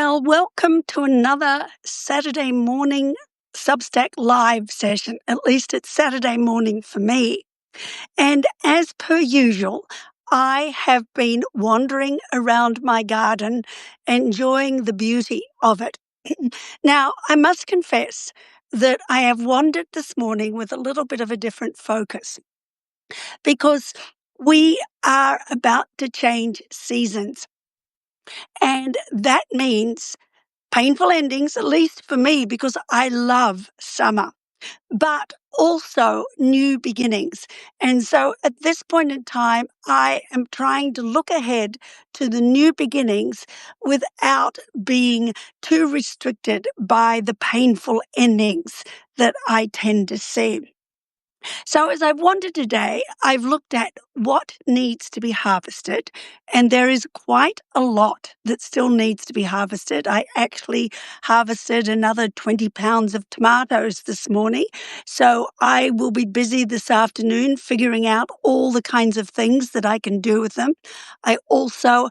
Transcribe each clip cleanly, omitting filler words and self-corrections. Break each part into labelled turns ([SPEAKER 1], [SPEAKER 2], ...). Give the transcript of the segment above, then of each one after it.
[SPEAKER 1] Well, welcome to another Saturday morning Substack live session. At least it's Saturday morning for me. And as per usual, I have been wandering around my garden, enjoying the beauty of it. Now, I must confess that I have wandered this morning with a little bit of a different focus because we are about to change seasons. And that means painful endings, at least for me, because I love summer, but also new beginnings. And so at this point in time, I am trying to look ahead to the new beginnings without being too restricted by the painful endings that I tend to see. So as I've wandered today, I've looked at what needs to be harvested, and there is quite a lot that still needs to be harvested. I actually harvested another 20 pounds of tomatoes this morning, so I will be busy this afternoon figuring out all the kinds of things that I can do with them. I also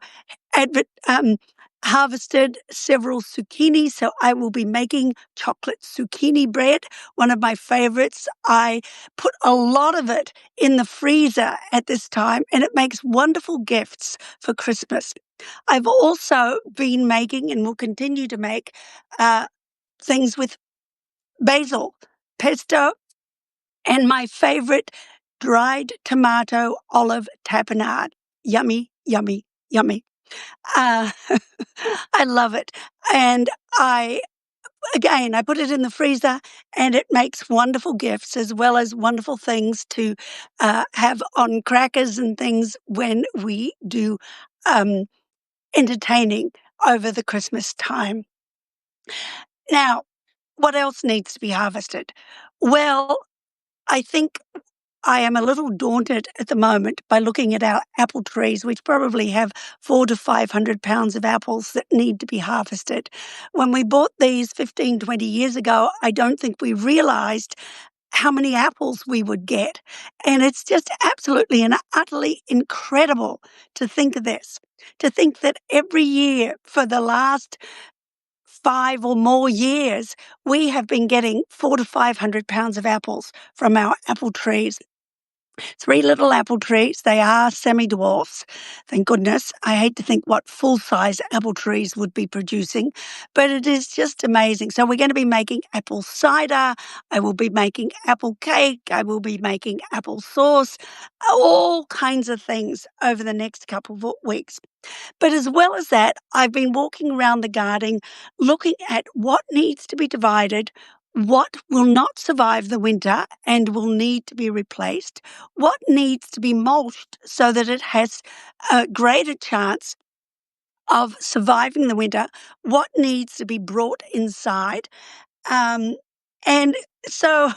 [SPEAKER 1] harvested several zucchini, so I will be making chocolate zucchini bread, one of my favorites. I put a lot of it in the freezer at this time, and it makes wonderful gifts for Christmas. I've also been making and will continue to make things with basil, pesto, and my favorite dried tomato olive tapenade. Yummy, yummy, yummy. Uh, I love it. And I put it in the freezer and it makes wonderful gifts as well as wonderful things to have on crackers and things when we do entertaining over the Christmas time. Now, what else needs to be harvested? Well, I think I am a little daunted at the moment by looking at our apple trees, which probably have 400 to 500 pounds of apples that need to be harvested. When we bought these 15, 20 years ago, I don't think we realized how many apples we would get. And it's just absolutely and utterly incredible to think of this, to think that every year for the last 5 or more years, we have been getting 400 to 500 pounds of apples from our apple trees. 3 little apple trees. They are semi-dwarfs. Thank goodness. I hate to think what full-size apple trees would be producing, but it is just amazing. So we're going to be making apple cider. I will be making apple cake. I will be making apple sauce, all kinds of things over the next couple of weeks. But as well as that, I've been walking around the garden looking at what needs to be divided, what will not survive the winter and will need to be replaced, what needs to be mulched so that it has a greater chance of surviving the winter, what needs to be brought inside. And so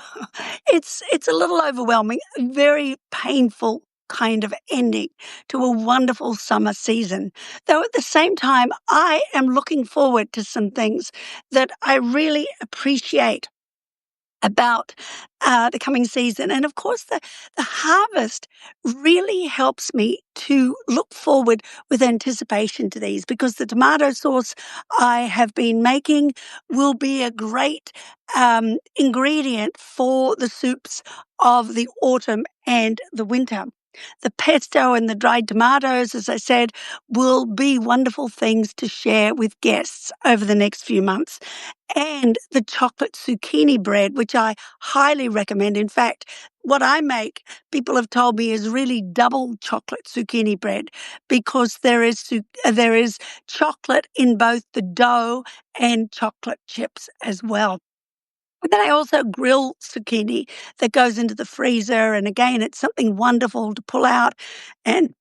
[SPEAKER 1] it's a little overwhelming, very painful kind of ending to a wonderful summer season. Though at the same time, I am looking forward to some things that I really appreciate about the coming season. And of course, the harvest really helps me to look forward with anticipation to these because the tomato sauce I have been making will be a great ingredient for the soups of the autumn and the winter. The pesto and the dried tomatoes, as I said, will be wonderful things to share with guests over the next few months. And the chocolate zucchini bread, which I highly recommend. In fact, what I make, people have told me, is really double chocolate zucchini bread because there is chocolate in both the dough and chocolate chips as well. But then I also grill zucchini that goes into the freezer. And again, it's something wonderful to pull out and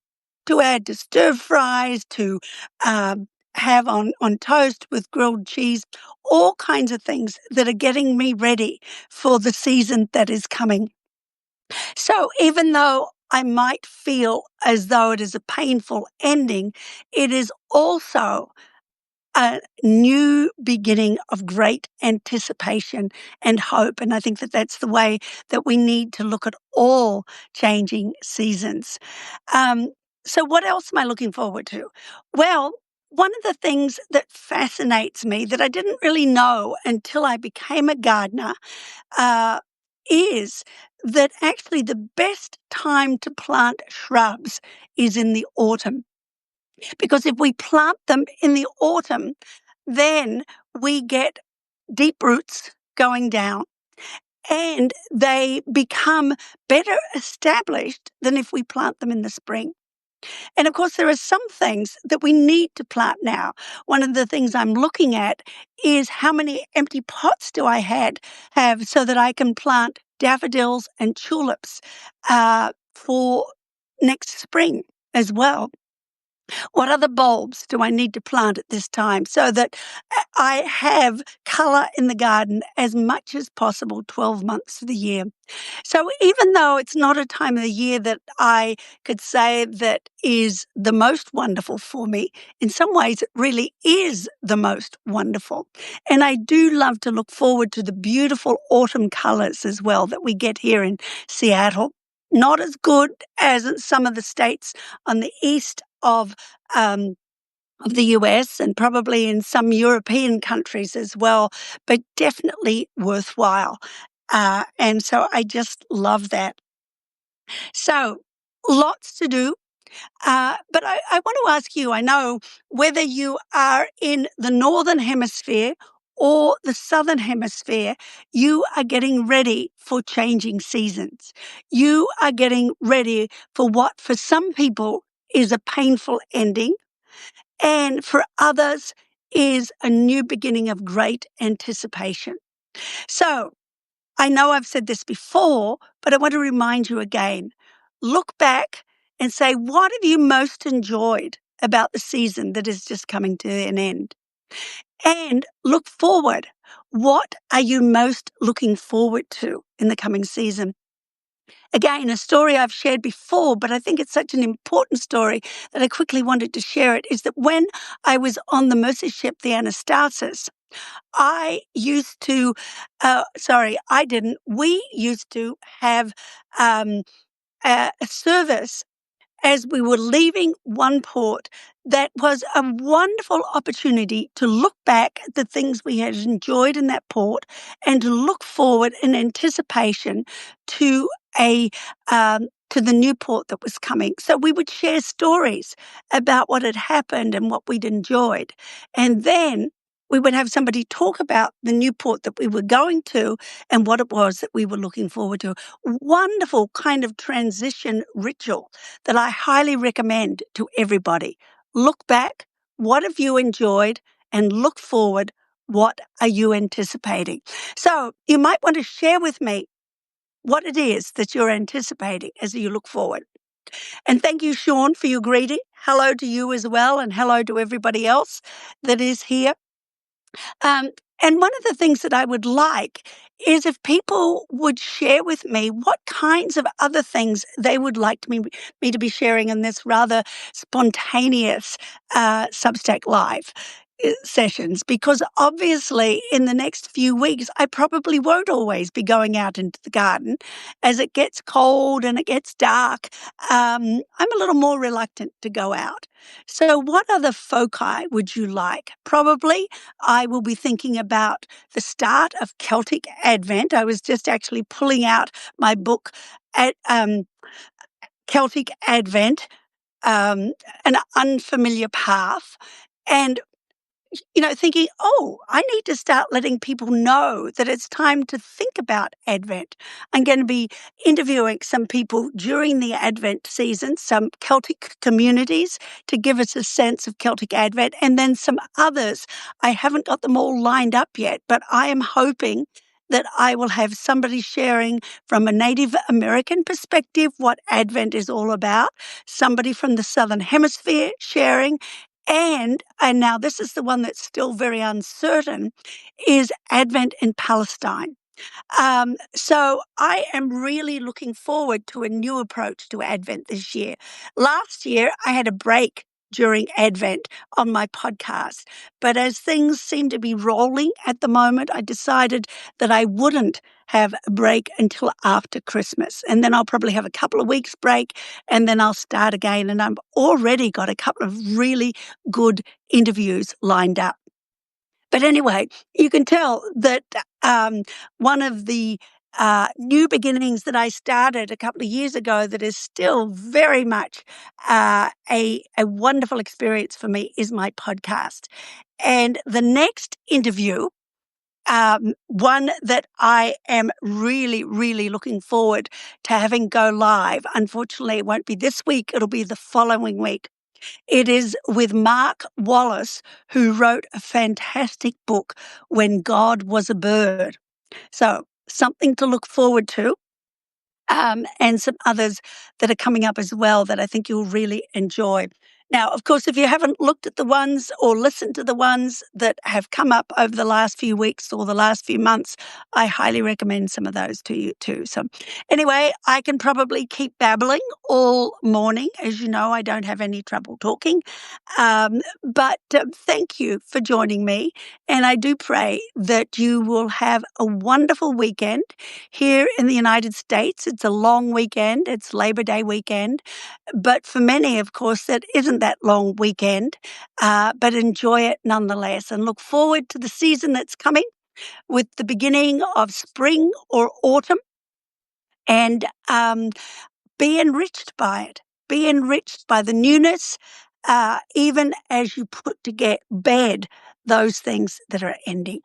[SPEAKER 1] to add to stir fries, to have on toast with grilled cheese, all kinds of things that are getting me ready for the season that is coming. So even though I might feel as though it is a painful ending, it is also a new beginning of great anticipation and hope. And I think that that's the way that we need to look at all changing seasons. So what else am I looking forward to? Well, one of the things that fascinates me that I didn't really know until I became a gardener uh, is that actually the best time to plant shrubs is in the autumn. Because if we plant them in the autumn, then we get deep roots going down and they become better established than if we plant them in the spring. And of course, there are some things that we need to plant now. One of the things I'm looking at is how many empty pots do I have so that I can plant daffodils and tulips for next spring as well. What other bulbs do I need to plant at this time so that I have colour in the garden as much as possible 12 months of the year? So even though it's not a time of the year that I could say that is the most wonderful for me, in some ways it really is the most wonderful. And I do love to look forward to the beautiful autumn colours as well that we get here in Seattle. Not as good as in some of the states on the east of the US and probably in some European countries as well, but definitely worthwhile. And so I just love that. So lots to do. But I want to ask you, I know whether you are in the Northern Hemisphere or the Southern Hemisphere, you are getting ready for changing seasons. You are getting ready for what for some people is a painful ending and for others is a new beginning of great anticipation. So I know I've said this before, but I want to remind you again. Look back and say, what have you most enjoyed about the season that is just coming to an end? And look forward. What are you most looking forward to in the coming season? Again, a story I've shared before, but I think it's such an important story that I quickly wanted to share it, is that when I was on the Mercy ship, the Anastasis, I used to, I didn't. We used to have a service as we were leaving one port that was a wonderful opportunity to look back at the things we had enjoyed in that port and to look forward in anticipation to a to the new port that was coming. So we would share stories about what had happened and what we'd enjoyed. And then we would have somebody talk about the new port that we were going to and what it was that we were looking forward to. Wonderful kind of transition ritual that I highly recommend to everybody. Look back, what have you enjoyed, and look forward, what are you anticipating? So you might want to share with me what it is that you're anticipating as you look forward. And thank you, Sean, for your greeting. Hello to you as well, and hello to everybody else that is here. Um, and one of the things that I would like is if people would share with me what kinds of other things they would like me to be sharing in this rather spontaneous Substack Live sessions, because obviously in the next few weeks, I probably won't always be going out into the garden. As it gets cold and it gets dark, I'm a little more reluctant to go out. So what other foci would you like? Probably I will be thinking about the start of Celtic Advent. I was just actually pulling out my book at Celtic Advent, An Unfamiliar Path, and thinking, oh, I need to start letting people know that it's time to think about Advent. I'm going to be interviewing some people during the Advent season, some Celtic communities to give us a sense of Celtic Advent, and then some others. I haven't got them all lined up yet, but I am hoping that I will have somebody sharing from a Native American perspective what Advent is all about, somebody from the Southern Hemisphere sharing, and now this is the one that's still very uncertain, is Advent in Palestine. So I am really looking forward to a new approach to Advent this year. Last year, I had a break during Advent on my podcast. But as things seem to be rolling at the moment, I decided that I wouldn't have a break until after Christmas. And then I'll probably have a couple of weeks break and then I'll start again. And I've already got a couple of really good interviews lined up. But anyway, you can tell that one of the new beginnings that I started a couple of years ago that is still very much a wonderful experience for me is my podcast. And the next interview, one that I am really, really looking forward to having go live. Unfortunately, it won't be this week. It'll be the following week. It is with Mark Wallace, who wrote a fantastic book, When God Was a Bird. So something to look forward to. And some others that are coming up as well that I think you'll really enjoy. Now, of course, if you haven't looked at the ones or listened to the ones that have come up over the last few weeks or the last few months, I highly recommend some of those to you too. So anyway, I can probably keep babbling all morning. As you know, I don't have any trouble talking. But thank you for joining me. And I do pray that you will have a wonderful weekend. Here in the United States, it's a long weekend. It's Labor Day weekend. But for many, of course, that isn't that long weekend. But enjoy it nonetheless and look forward to the season that's coming with the beginning of spring or autumn and be enriched by it. Be enriched by the newness, even as you put to bed those things that are ending.